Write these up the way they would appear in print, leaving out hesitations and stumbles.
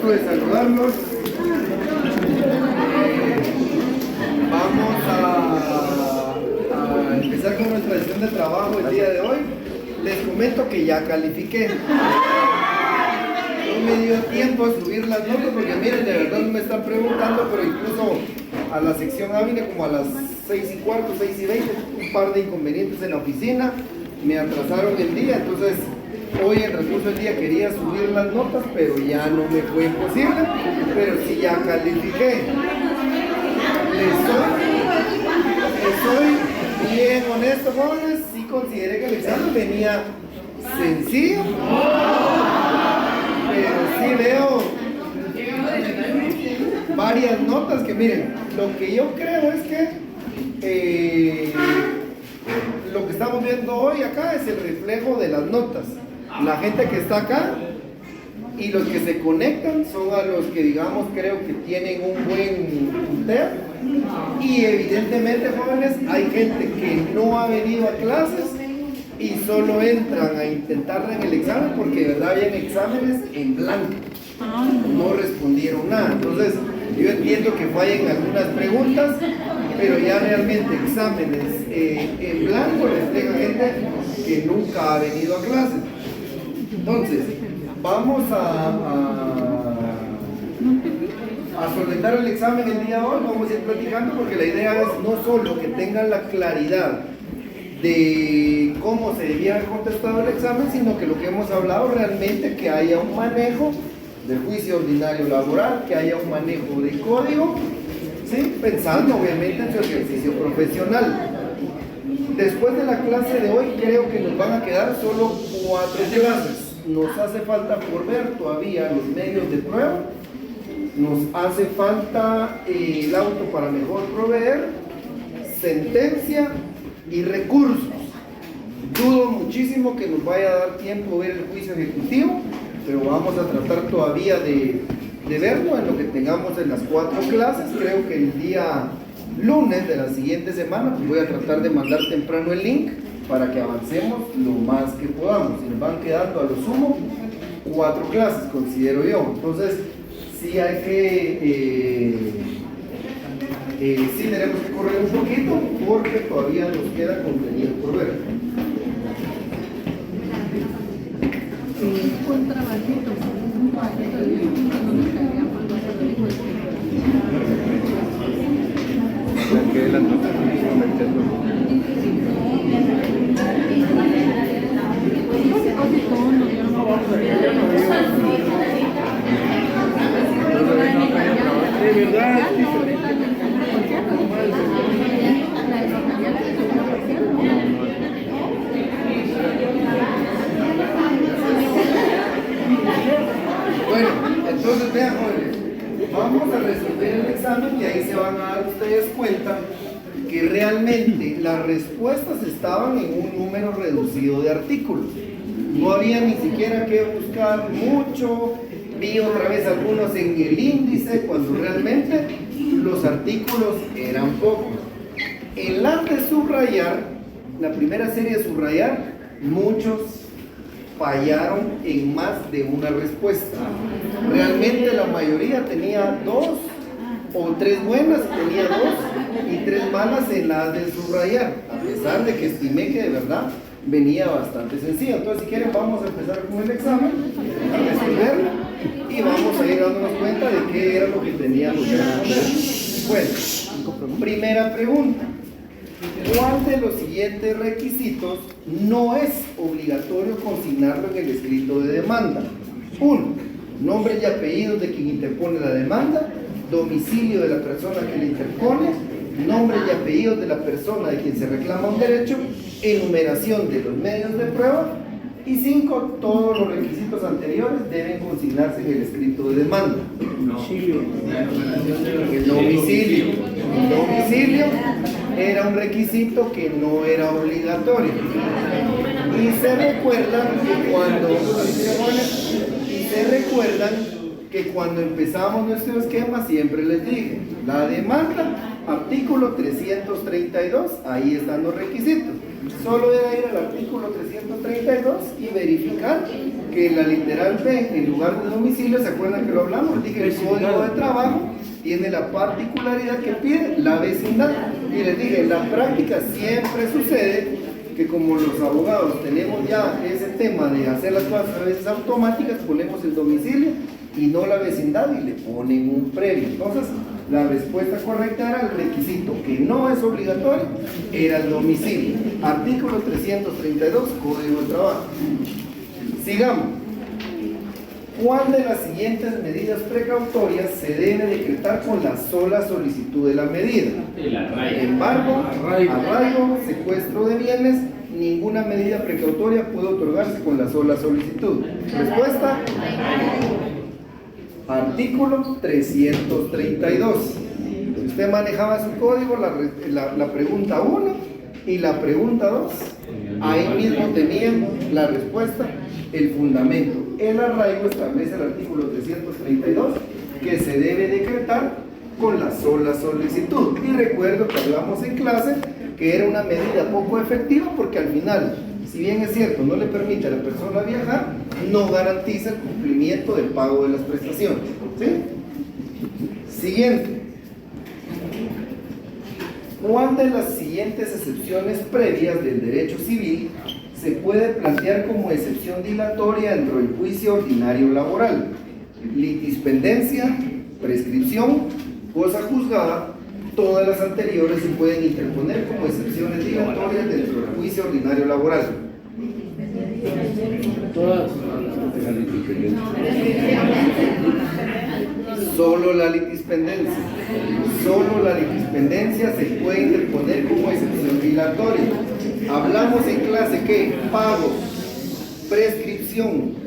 gusto de saludarlos. Vamos a empezar con nuestra sesión de trabajo el día de hoy. Les comento que ya califiqué. No me dio tiempo a subir las notas porque miren, de verdad me están preguntando, pero incluso a la sección A vine como a las 6:15, 6:20, un par de inconvenientes en la oficina, me atrasaron el día, entonces hoy en el transcurso del día quería subir las notas, pero ya no me fue posible, pero sí ya califiqué. Les soy bien honesto, jóvenes, sí consideré que el examen venía sencillo, pero sí veo varias notas que miren, lo que yo creo es que lo que estamos viendo hoy acá es el reflejo de las notas. La gente que está acá y los que se conectan son a los que, digamos, creo que tienen un buen punteo. Y evidentemente, jóvenes, hay gente que no ha venido a clases y solo entran a intentar en el examen porque de verdad habían exámenes en blanco, no respondieron nada. Entonces yo entiendo que fallen algunas preguntas, pero ya realmente exámenes en blanco refleja gente que nunca ha venido a clases. Entonces vamos a solventar el examen el día de hoy. Vamos a ir platicando porque la idea es no solo que tengan la claridad de cómo se debía haber contestado el examen, sino que lo que hemos hablado realmente que haya un manejo del juicio ordinario laboral, que haya un manejo de código, ¿sí? Pensando obviamente en su ejercicio profesional. Después de la clase de hoy creo que nos van a quedar solo 4 clases. Nos hace falta por ver todavía los medios de prueba, nos hace falta el auto para mejor proveer, sentencia y recursos. Dudo muchísimo que nos vaya a dar tiempo ver el juicio ejecutivo, pero vamos a tratar todavía de verlo en lo que tengamos en las 4 clases. Creo que el día lunes de la siguiente semana pues voy a tratar de mandar temprano el link para que avancemos lo más que podamos. Y nos van quedando a lo sumo 4 clases, considero yo. Entonces sí hay que sí tenemos que correr un poquito porque todavía nos queda contenido por ver. Un trabajito, un paquete de no me caería mal, que la nota de verdad. Bueno, entonces vean, jóvenes, vamos a resolver el examen y ahí se van a dar ustedes cuenta que realmente las respuestas estaban en un número reducido de artículos. No había ni siquiera que buscar mucho, vi otra vez algunos en el índice cuando realmente los artículos eran pocos. En las de subrayar, la primera serie de subrayar, muchos fallaron en más de una respuesta. Realmente la mayoría tenía 2 o 3 buenas, tenía 2 y 3 malas en las de subrayar, a pesar de que estimé que de verdad venía bastante sencillo. Entonces si quieren vamos a empezar con el examen, a resolverlo y vamos a ir dándonos cuenta de qué era lo que teníamos que responder. Bueno, primera pregunta. ¿Cuál de los siguientes requisitos no es obligatorio consignarlo en el escrito de demanda? 1. Nombre y apellidos de quien interpone la demanda, domicilio de la persona que le interpone, nombre y apellidos de la persona de quien se reclama un derecho, enumeración de los medios de prueba, y 5. Todos los requisitos anteriores deben consignarse en el escrito de demanda. El domicilio. El domicilio era un requisito que no era obligatorio. Y se recuerdan que cuando empezamos nuestro esquema siempre les dije, la demanda, artículo 332, ahí están los requisitos. Solo era ir al artículo 332 y verificar que en la literal B, en lugar de domicilio, ¿se acuerdan que lo hablamos? Dije, el código de trabajo tiene la particularidad que pide la vecindad. Y les dije, en la práctica siempre sucede que como los abogados tenemos ya ese tema de hacer las cosas a veces automáticas, ponemos el domicilio y no la vecindad y le ponen un previo. Entonces, la respuesta correcta era el requisito, que no es obligatorio, era el domicilio. Artículo 332, Código de Trabajo. Sigamos. ¿Cuál de las siguientes medidas precautorias se debe decretar con la sola solicitud de la medida? Embargo, arraigo, secuestro de bienes, ninguna medida precautoria puede otorgarse con la sola solicitud. Respuesta. Artículo 332. Si usted manejaba su código, la pregunta 1 y la pregunta 2, ahí mismo tenían la respuesta, el fundamento. El arraigo establece el artículo 332 que se debe decretar con la sola solicitud. Y recuerdo que hablamos en clase que era una medida poco efectiva porque al final, si bien es cierto, no le permite a la persona viajar, no garantiza el cumplimiento del pago de las prestaciones. ¿Sí? Siguiente. ¿Cuál de las siguientes excepciones previas del derecho civil se puede plantear como excepción dilatoria dentro del juicio ordinario laboral? Litispendencia, prescripción, cosa juzgada. Todas las anteriores se pueden interponer como excepciones dilatorias dentro del juicio ordinario laboral. Todas. Solo la litispendencia. Solo la litispendencia se puede interponer como excepción dilatoria. Hablamos en clase que pago, prescripción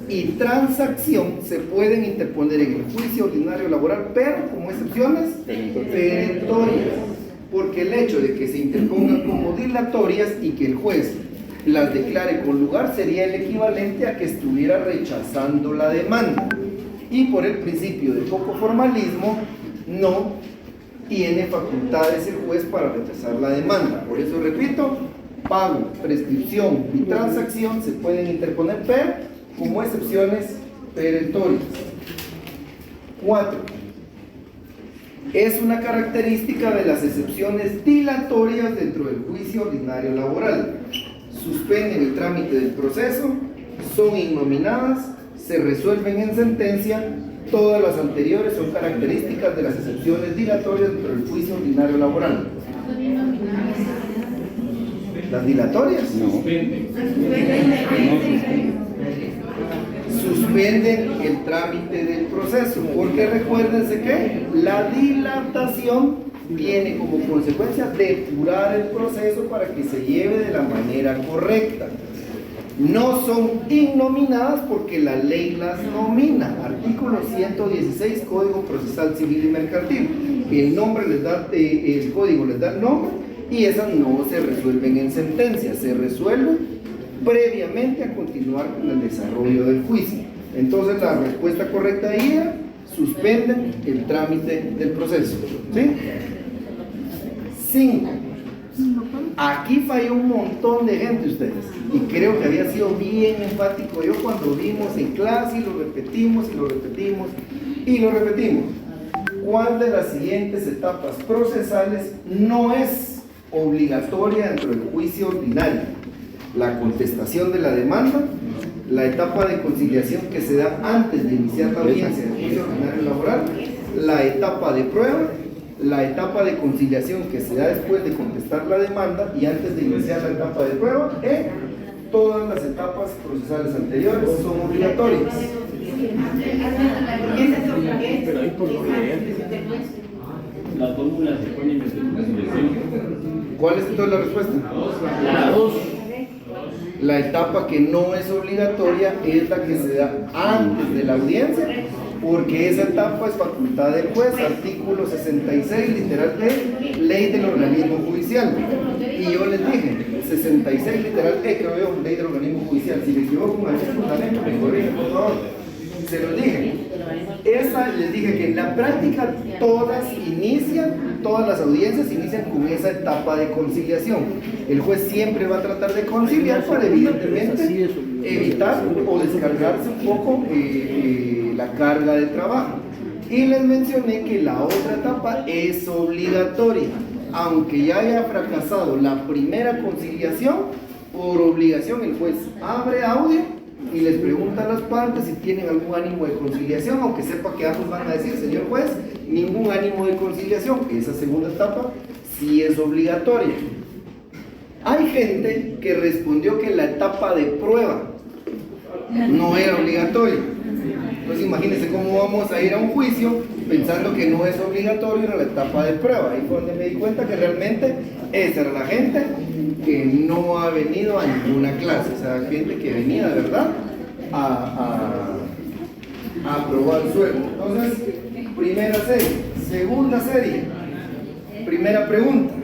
y transacción se pueden interponer en el juicio ordinario laboral, pero como excepciones perentorias, porque el hecho de que se interpongan como dilatorias y que el juez las declare con lugar sería el equivalente a que estuviera rechazando la demanda, y por el principio de poco formalismo no tiene facultades el juez para rechazar la demanda. Por eso repito, pago, prescripción y transacción se pueden interponer, pero como excepciones perentorias. 4. Es una característica de las excepciones dilatorias dentro del juicio ordinario laboral. Suspenden el trámite del proceso, son innominadas, se resuelven en sentencia. Todas las anteriores son características de las excepciones dilatorias dentro del juicio ordinario laboral. ¿Las dilatorias? No. Suspenden el trámite del proceso, porque recuérdense que la dilatación tiene como consecuencia depurar el proceso para que se lleve de la manera correcta. No son innominadas porque la ley las nomina. Artículo 116, Código Procesal Civil y Mercantil. El nombre les da, el código les da el nombre, y esas no se resuelven en sentencia, se resuelven previamente a continuar con el desarrollo del juicio. Entonces la respuesta correcta ahí era: suspenden el trámite del proceso. ¿Sí? 5. Aquí falló un montón de gente ustedes, y creo que había sido bien enfático yo cuando vimos en clase y lo repetimos y lo repetimos y lo repetimos. ¿Cuál de las siguientes etapas procesales no es obligatoria dentro del juicio ordinario? La contestación de la demanda, la etapa de conciliación que se da antes de iniciar la audiencia del juicio ordinario laboral, la etapa de prueba, la etapa de conciliación que se da después de contestar la demanda y antes de iniciar la etapa de prueba. Todas las etapas procesales anteriores son obligatorias. Pero ahí por lo que las fórmulas se ponen en conciliación. ¿Cuál es entonces la respuesta? la 2. La etapa que no es obligatoria es la que se da antes de la audiencia, porque esa etapa es facultad del juez. Artículo 66, literal D, ley del organismo judicial. Y yo les dije, 66, literal D, creo yo, ley del organismo judicial. Si me equivoco con algún fundamento, me corrigen, por favor. Se los dije. Esa les dije que en la práctica todas inician todas las audiencias inician con esa etapa de conciliación. El juez siempre va a tratar de conciliar para evidentemente evitar o descargarse un poco la carga de trabajo. Y les mencioné que la otra etapa es obligatoria. Aunque ya haya fracasado la primera conciliación, por obligación el juez abre audio y les pregunta a las partes si tienen algún ánimo de conciliación, aunque sepa que ambos van a decir, señor juez, ningún ánimo de conciliación. Esa segunda etapa sí es obligatoria. Hay gente que respondió que la etapa de prueba no era obligatoria. Entonces imagínense cómo vamos a ir a un juicio pensando que no es obligatorio en la etapa de prueba. Ahí fue donde me di cuenta que realmente esa era la gente que no ha venido a ninguna clase, o sea, gente que venía de verdad a probar suerte. Entonces, primera serie. Segunda serie, primera pregunta.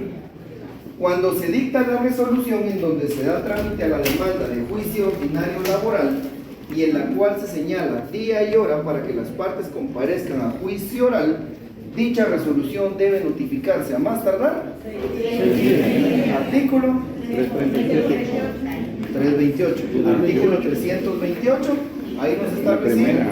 Cuando se dicta la resolución en donde se da trámite a la demanda de juicio ordinario laboral y en la cual se señala día y hora para que las partes comparezcan a juicio oral, dicha resolución debe notificarse a más tardar. Artículo 328. Artículo 328. Ahí nos está diciendo.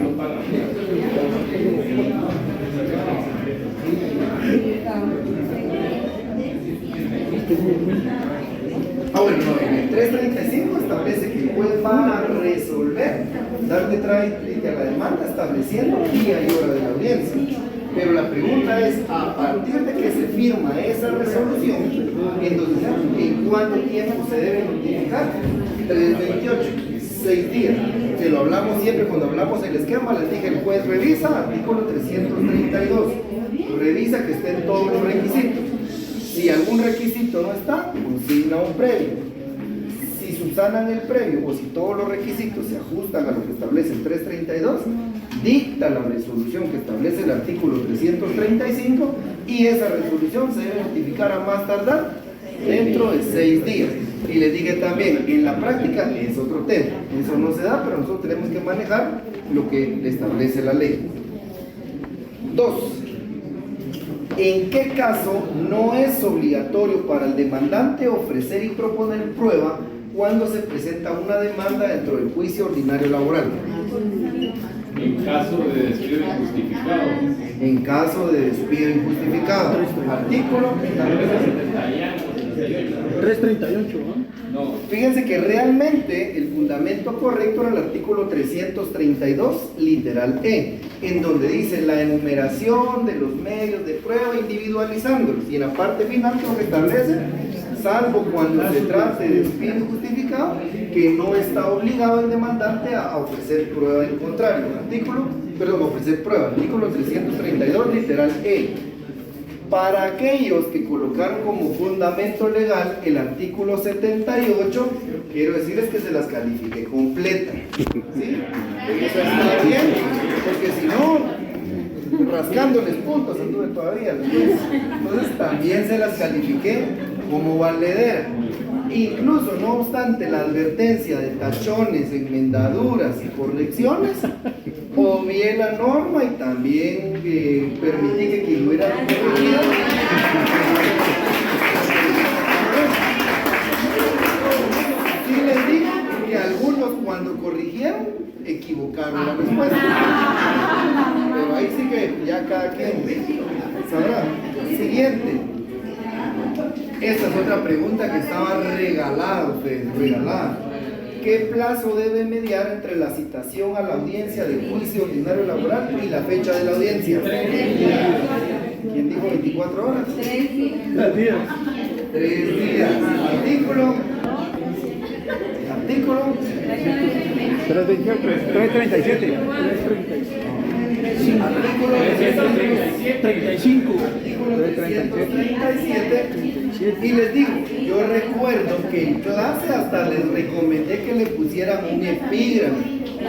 Bueno, no, en el 335 establece que el juez va a resolver, darle trámite a la demanda estableciendo día y hora de la audiencia. Pero la pregunta es, a partir de que se firma esa resolución, entonces, ¿en cuánto tiempo se debe notificar? 328, 6 días. Que lo hablamos siempre cuando hablamos del esquema, les dije, el juez revisa, artículo 332, revisa que estén todos los requisitos. Si algún requisito no está, consigna un previo. Si subsanan el previo o si todos los requisitos se ajustan a lo que establece el 332, dicta la resolución que establece el artículo 335 y esa resolución se debe notificar a más tardar dentro de 6 días. Y les dije también, en la práctica es otro tema, eso no se da, pero nosotros tenemos que manejar lo que establece la ley. 2. ¿En qué caso no es obligatorio para el demandante ofrecer y proponer prueba cuando se presenta una demanda dentro del juicio ordinario laboral? En caso de despido injustificado. En caso de despido injustificado. Artículo 338, ¿no? No. Fíjense que realmente el fundamento correcto era el artículo 332, literal E, en donde dice la enumeración de los medios de prueba individualizándolos. Y en la parte final lo que establece, salvo cuando se trate de despido injustificado, que no está obligado el demandante a ofrecer prueba en contrario. Ofrecer prueba. Artículo 332, literal E. Para aquellos que colocaron como fundamento legal el artículo 78, quiero decirles que se las califique completa. ¿Sí? Eso está bien, porque si no, rascándoles puntos anduve todavía. Entonces también se las califiqué como valedera. Incluso, no obstante la advertencia de tachones, enmendaduras y correcciones, obvié la norma y también permití que quien hubiera corregido sí les digo que algunos cuando corrigieron equivocaron la respuesta, pero ahí sí que ya cada quien sabrá. Siguiente. Esta es otra pregunta que estaba regalada, ustedes, regalada. ¿Qué plazo debe mediar entre la citación a la audiencia del juicio ordinario laboral y la fecha de la audiencia? ¿Quién dijo 24 horas? 3 días. 3 días. Artículo 337. Artículo 35. Artículo 337. Y les digo, yo recuerdo que en clase hasta les recomendé que le pusieran un epígrafe,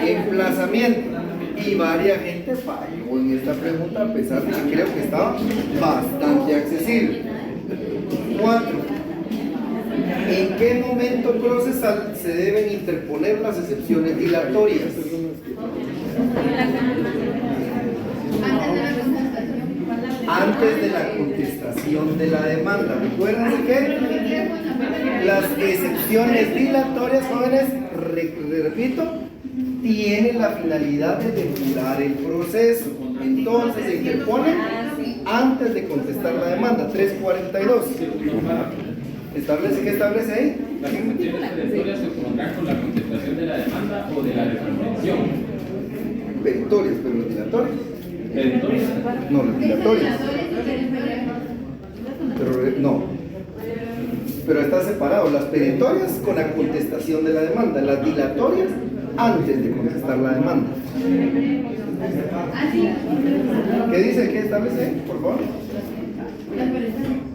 emplazamiento, y varias gente falló en esta pregunta a pesar de que creo que estaba bastante accesible. 4. ¿En qué momento procesal se deben interponer las excepciones dilatorias? antes de la contestación de la demanda. Recuerden que las excepciones dilatorias, jóvenes, repito, tienen la finalidad de depurar el proceso. Entonces se interponen antes de contestar la demanda. 342. ¿Establece qué establece ahí? Las excepciones perentorias se opondrán con la contestación de la demanda o de la reconvención. Perentorias, pero los dilatorios. Perentorias. No, los dilatorios. Pero no. Pero está separado. Las perentorias con la contestación de la demanda. Las dilatorias antes de contestar la demanda. ¿Qué dice? ¿Qué establece ahí, por favor?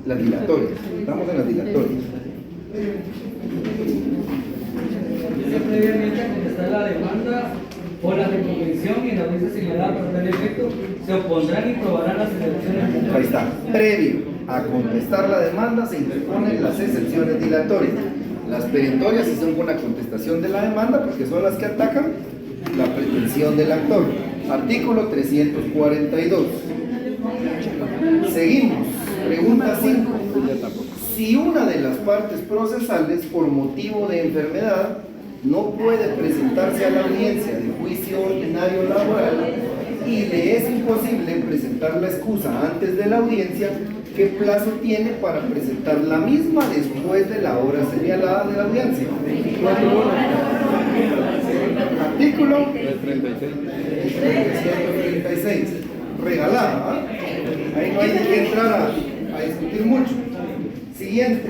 Las dilatorias. Estamos en las dilatorias. Dice previamente a contestar la demanda o la reconvención y en la audiencia señalada para tal efecto se opondrán y probarán las excepciones. Ahí está. Previo a contestar la demanda se interponen las excepciones dilatorias. Las perentorias sí son con la contestación de la demanda porque son las que atacan la pretensión del actor. Artículo 342. Seguimos. Pregunta 5. Si una de las partes procesales por motivo de enfermedad no puede presentarse a la audiencia de juicio ordinario laboral y le es imposible presentar la excusa antes de la audiencia, ¿qué plazo tiene para presentar la misma después de la hora señalada de la audiencia? 4 horas. Artículo 336. 336. Regalada, ¿ah? Ahí no hay que entrar a discutir mucho. Siguiente.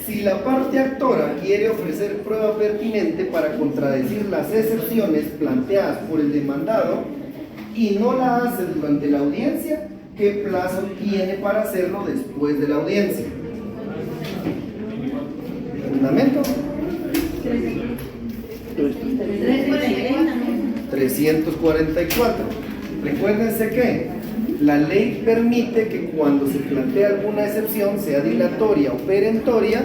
Si la parte actora quiere ofrecer prueba pertinente para contradecir las excepciones planteadas por el demandado y no la hace durante la audiencia, ¿qué plazo tiene para hacerlo después de la audiencia? Fundamento. 344. Recuérdense que la ley permite que cuando se plantea alguna excepción, sea dilatoria o perentoria,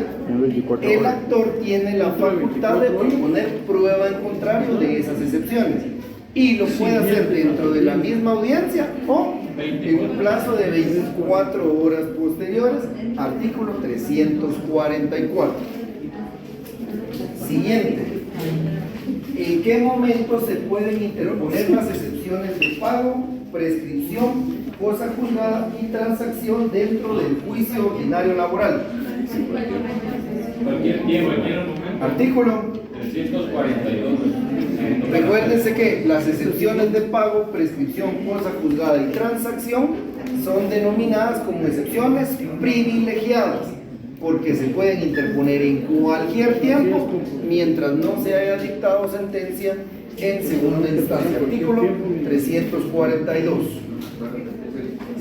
el actor tiene la facultad de proponer prueba en contrario de esas excepciones y lo puede hacer dentro de la misma audiencia o en un plazo de 24 horas posteriores. Artículo 344. Siguiente. ¿En qué momento se pueden interponer las excepciones de pago, prescripción, cosa juzgada y transacción dentro del juicio ordinario laboral? Cualquier tiempo, cualquier momento. Artículo. 342. Recuérdense que las excepciones de pago, prescripción, cosa juzgada y transacción son denominadas como excepciones privilegiadas porque se pueden interponer en cualquier tiempo mientras no se haya dictado sentencia en segunda instancia. Artículo 342.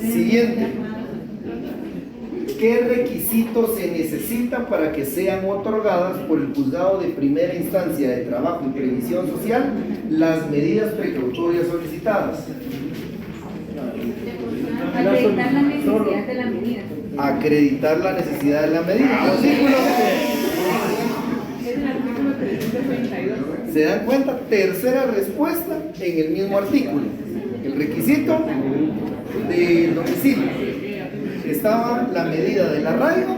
Siguiente. ¿Qué requisitos se necesitan para que sean otorgadas por el juzgado de primera instancia de trabajo y previsión social las medidas precautorias solicitadas? Acreditar la necesidad de la medida. Acreditar la necesidad de la medida. Artículo. Es el artículo 332. ¿Se dan cuenta? Tercera respuesta en el mismo artículo. El requisito del domicilio. Estaba la medida del arraigo.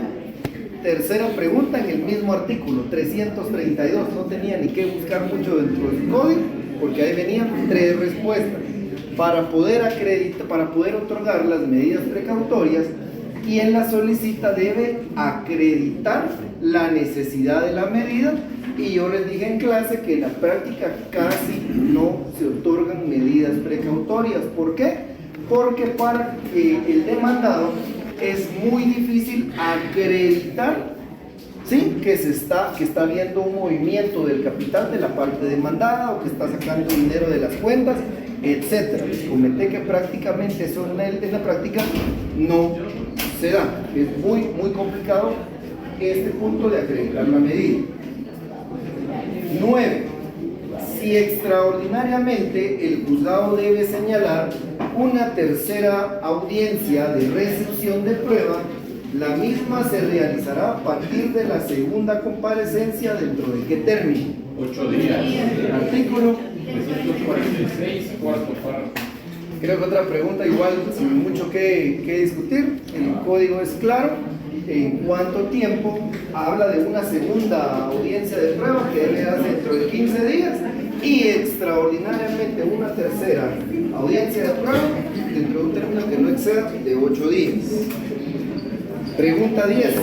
Tercera pregunta en el mismo artículo 332. No tenía ni que buscar mucho dentro del código porque ahí venían 3 respuestas. Para poder acreditar, para poder otorgar las medidas precautorias, quien la solicita debe acreditar la necesidad de la medida. Y yo les dije en clase que en la práctica casi no se otorgan medidas precautorias. ¿Por qué? Porque para el demandado es muy difícil acreditar, ¿sí?, que está viendo un movimiento del capital de la parte demandada o que está sacando dinero de las cuentas, etcétera. Les comenté que prácticamente eso en la práctica no se da. Es muy complicado este punto de acreditar la medida. 9. Si extraordinariamente el juzgado debe señalar una tercera audiencia de recepción de prueba, la misma se realizará a partir de la segunda comparecencia. ¿Dentro de qué término? 8 días. Artículo 346, cuarto párrafo. Creo que otra pregunta, igual sin mucho que discutir, el código es claro. En cuánto tiempo habla de una segunda audiencia de prueba que debe darse dentro de 15 días y extraordinariamente una tercera audiencia de prueba dentro de un término que no exceda de 8 días. Pregunta 10.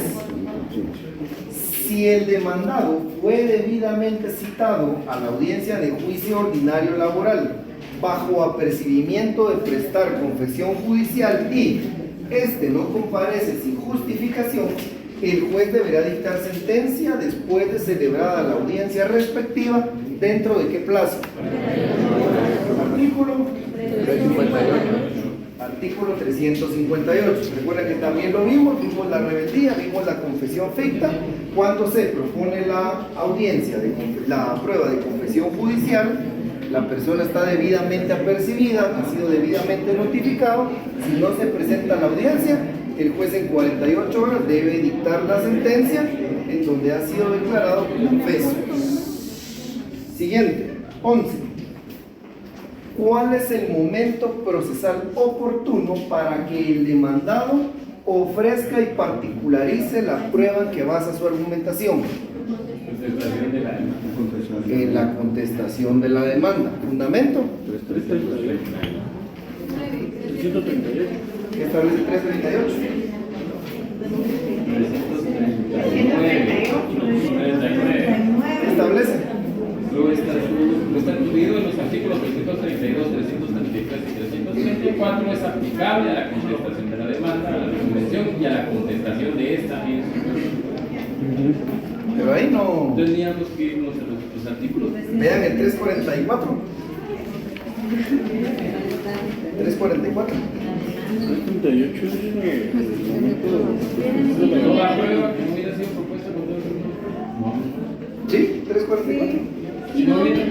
Si el demandado fue debidamente citado a la audiencia de juicio ordinario laboral bajo apercibimiento de prestar confesión judicial y este no comparece sin justificación, el juez deberá dictar sentencia después de celebrada la audiencia respectiva. ¿Dentro de qué plazo? Artículo 358. Recuerda que también lo vimos la rebeldía, vimos la confesión ficta. Cuando se propone la audiencia, la prueba de confesión judicial, la persona está debidamente apercibida, ha sido debidamente notificado. Si no se presenta a la audiencia, el juez en 48 horas debe dictar la sentencia en donde ha sido declarado confeso. Siguiente, 11. ¿Cuál es el momento procesal oportuno para que el demandado ofrezca y particularice la prueba en que basa su argumentación? Contestación de la demanda. En la contestación de la demanda. ¿Fundamento? 338. ¿Qué establece 338? 39. ¿Qué establece? Lo está incluido en los artículos 332, 333 y 334. Es aplicable a la contestación de la demanda, a la convención y a la contestación de esta en su. Pero ahí no. Teníamos que irnos a los artículos. Vean el 344. 344. 338 es Toda prueba que no hubiera sido propuesta por todo el mundo. ¿Sí? 344. Si no hubiera.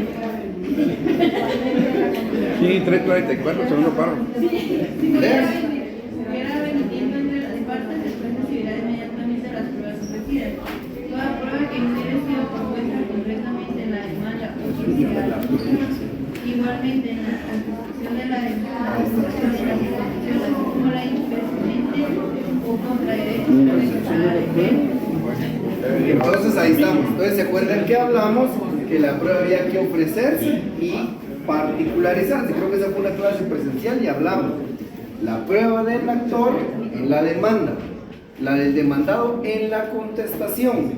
Sí, 344, segundo párrafo. Vean. Hubiera remitiendo entre las partes, después recibirá inmediatamente las pruebas ofrecidas. Toda prueba que no hubiera sido propuesta concretamente en la demanda o judicial. Igualmente en la constitución de la demanda, así como la impertinente o contra derechos constitucionales. Entonces ahí estamos. Entonces se acuerdan que hablamos que la prueba había que ofrecerse y particularizarse. Creo que esa fue una clase presencial y hablamos. La prueba del actor en la demanda, la del demandado en la contestación.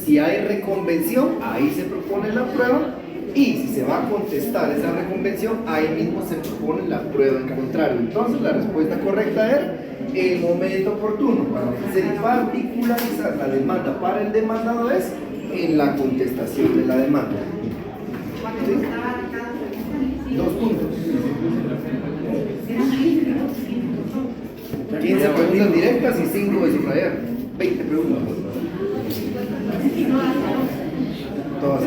Si hay reconvención, ahí se propone la prueba. Y si se va a contestar esa reconvención, ahí mismo se propone la prueba en contrario. Entonces la respuesta correcta era el momento oportuno para ofrecer y particularizar la demanda para el demandado es en la contestación de la demanda. ¿Sí? 2 puntos. 15 preguntas directas y 5 de subrayar. 20 preguntas. Todas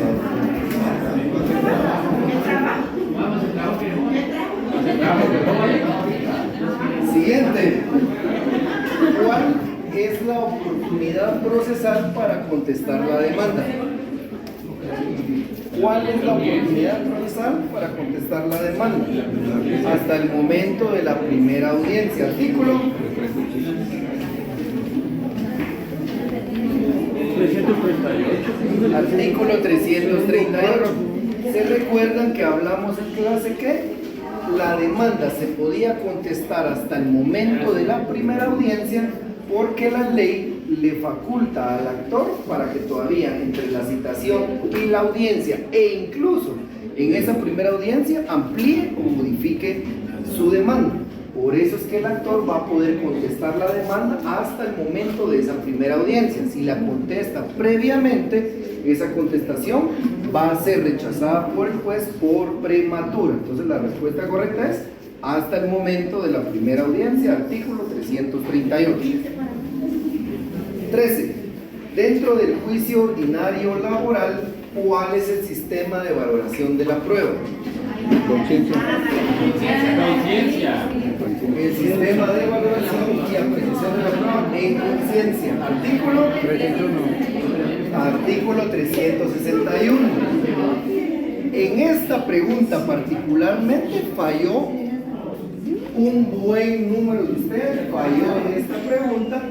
Siguiente. ¿Cuál es la oportunidad procesal para contestar la demanda? ¿Cuál es la oportunidad procesal para contestar la demanda? Hasta el momento de la primera audiencia. Artículo 338. Artículo 338. ¿Se recuerdan que hablamos en clase que la demanda se podía contestar hasta el momento de la primera audiencia porque la ley le faculta al actor para que todavía entre la citación y la audiencia e incluso en esa primera audiencia amplíe o modifique su demanda? Por eso es que el actor va a poder contestar la demanda hasta el momento de esa primera audiencia. Si la contesta previamente, esa contestación va a ser rechazada por el juez por prematura. Entonces la respuesta correcta es hasta el momento de la primera audiencia, artículo 338. 13. Dentro del juicio ordinario laboral, ¿cuál es el sistema de valoración de la prueba? Conciencia. Conciencia. El sistema de valoración y apreciación de la prueba en conciencia. Artículo 301. Artículo 361. En esta pregunta particularmente falló un buen número de ustedes falló en esta pregunta.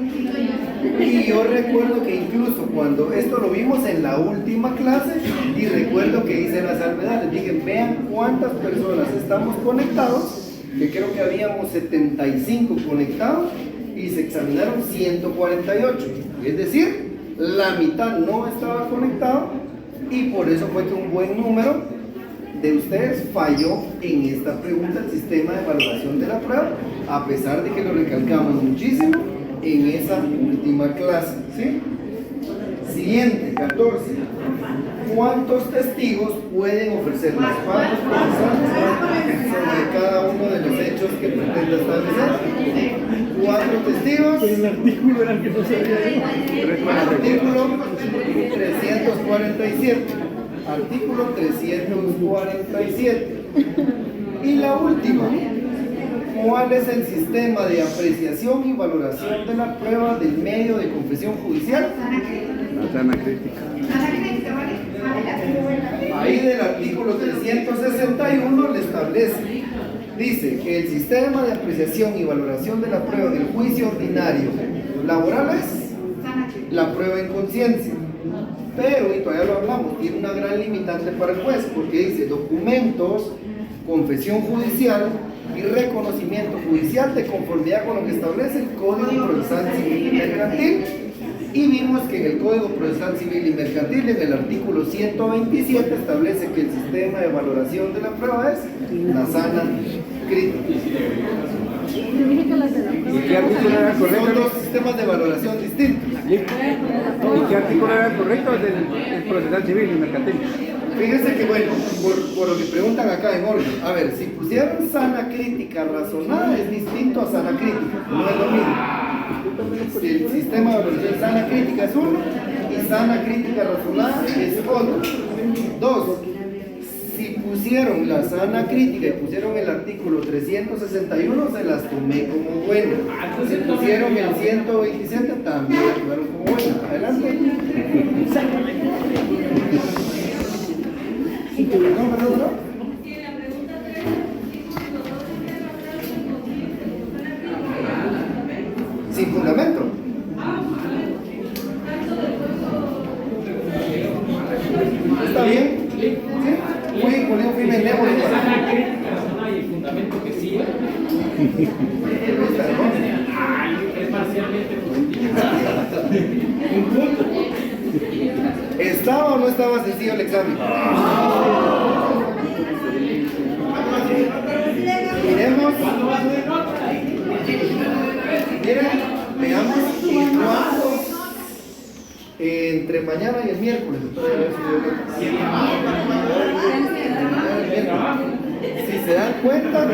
Y yo recuerdo que incluso cuando esto lo vimos en la última clase, y recuerdo que hice la salvedad, les dije, vean cuántas personas estamos conectados, que creo que habíamos 75 conectados, y se examinaron 148. Es decir, la mitad no estaba conectado, y por eso fue que un buen número de ustedes falló en esta pregunta el sistema de valoración de la prueba, a pesar de que lo recalcamos muchísimo en esa última clase, ¿sí? Siguiente, 14. ¿Cuántos testigos pueden ofrecer las partes procesales sobre cada uno de los hechos que pretende establecer? 4 testigos. El artículo era el que no sabía. Artículo 347. Artículo 347. Y la última. ¿Cuál es el sistema de apreciación y valoración de la prueba del medio de confesión judicial? La sana crítica. Ahí del artículo 361 le establece, dice que el sistema de apreciación y valoración de la prueba del juicio ordinario laboral es la prueba en conciencia. Pero, y todavía lo hablamos, tiene una gran limitante para el juez, porque dice documentos, confesión judicial y reconocimiento judicial de conformidad con lo que establece el Código Procesal Civil y Mercantil. Y vimos que en el Código Procesal Civil y Mercantil, en el artículo 127, establece que el sistema de valoración de la prueba es la sana crítica. ¿Y qué artículo era Son correcto? dos sistemas de valoración distintos. ¿Y qué artículo era correcto del procesal civil y mercantil? Fíjense que bueno, por lo que preguntan acá en orden, a ver, si pusieron sana crítica razonada es distinto a sana crítica, no es lo mismo. Si el sistema de valoración sana crítica es uno y sana crítica razonada es otro. 2. Si pusieron la sana crítica y pusieron el artículo 361, se las tomé como buena. Si pusieron el 127, también las tomaron como buena. Adelante. No. Sin fundamento. ¿Está bien? ¿Sí? Fui benévolo. ¿Hay fundamento que sí? Es parcialmente positivo. Un punto. ¿Estaba o no estaba sencillo el examen? Miremos. Miren, veamos cuántos entre mañana y el miércoles. Si se dan cuenta,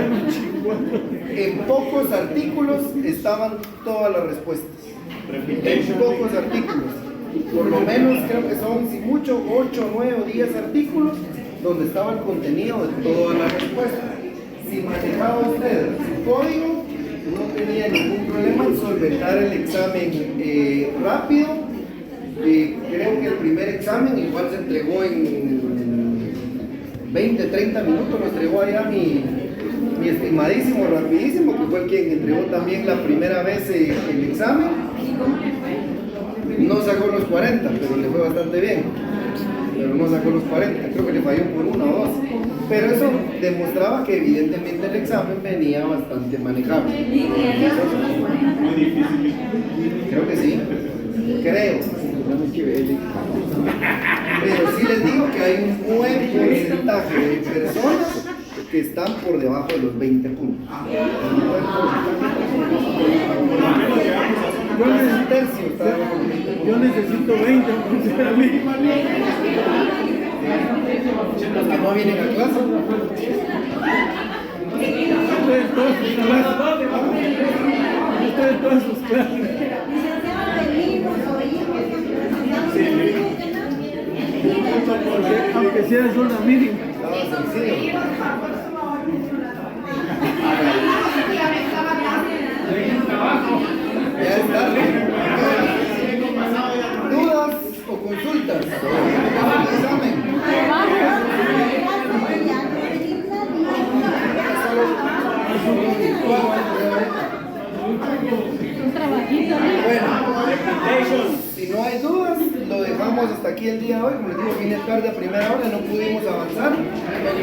en pocos artículos estaban todas las respuestas. En pocos artículos. Por lo menos creo que son, si mucho, 8, 9 o 10 artículos donde estaba el contenido de todas las respuestas. Si manejaba usted su código, no tenía ningún problema en solventar el examen rápido. Creo que el primer examen igual se entregó en 20, 30 minutos, lo entregó allá mi estimadísimo rapidísimo, que fue el quien entregó también la primera vez el examen. No sacó los 40, pero le fue bastante bien. Pero no sacó los 40, creo que le falló por 1 o 2. Pero eso demostraba que evidentemente el examen venía bastante manejable. Creo que sí, creo. Pero sí les digo que hay un buen porcentaje de personas que están por debajo de los 20 puntos. Un tercio está debajo de los 20 puntos. Yo necesito 20, a mí. Los que no vienen a clase. Estoy en todas sus clases. Aunque sea de zona mínima. Estaba sencillo. Ya está. ¿Dudas o consultas? Examen. ¿Cuál llegamos hasta aquí el día de hoy. Como les digo, vine tarde a primera hora, no pudimos avanzar. Nos